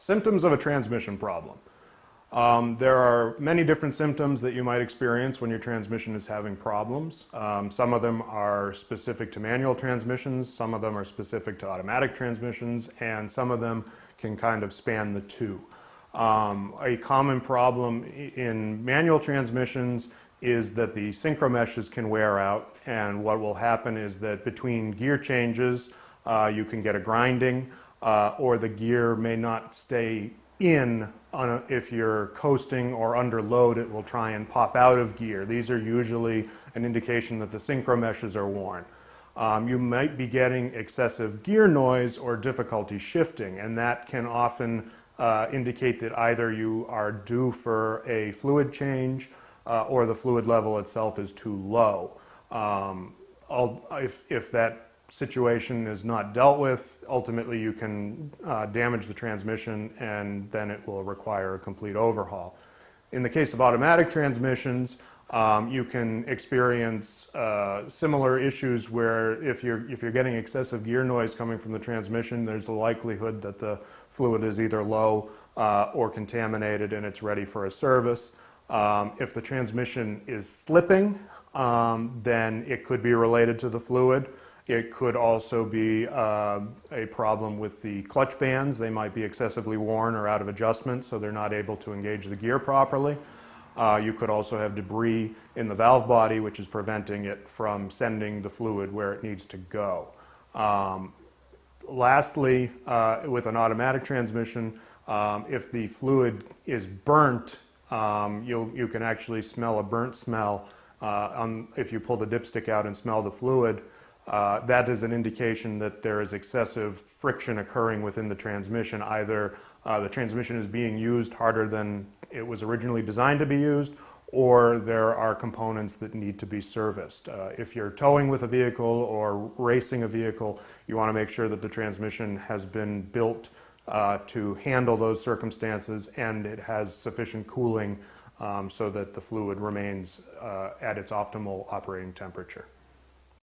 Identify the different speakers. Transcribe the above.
Speaker 1: Symptoms of a transmission problem. There are many different symptoms that you might experience when your transmission is having problems. Some of them are specific to manual transmissions, some of them are specific to automatic transmissions, and some of them can kind of span the two. A common problem in manual transmissions is that the synchro meshes can wear out, and what will happen is that between gear changes you can get a grinding, or the gear may not stay in. If you're coasting or under load, it will try and pop out of gear. These are usually an indication that the synchro meshes are worn. You might be getting excessive gear noise or difficulty shifting, and that can often indicate that either you are due for a fluid change or the fluid level itself is too low. If that situation is not dealt with, ultimately you can damage the transmission, and then it will require a complete overhaul. In the case of automatic transmissions, you can experience similar issues where if you're getting excessive gear noise coming from the transmission, there's a likelihood that the fluid is either low or contaminated and it's ready for a service. If the transmission is slipping, then it could be related to the fluid. It could also be a problem with the clutch bands. They might be excessively worn or out of adjustment, so they're not able to engage the gear properly. You could also have debris in the valve body, which is preventing it from sending the fluid where it needs to go. Lastly, with an automatic transmission, if the fluid is burnt, you can actually smell a burnt smell if you pull the dipstick out and smell the fluid. That is an indication that there is excessive friction occurring within the transmission. Either the transmission is being used harder than it was originally designed to be used, or there are components that need to be serviced. If you're towing with a vehicle or racing a vehicle, you want to make sure that the transmission has been built to handle those circumstances, and it has sufficient cooling so that the fluid remains at its optimal operating temperature.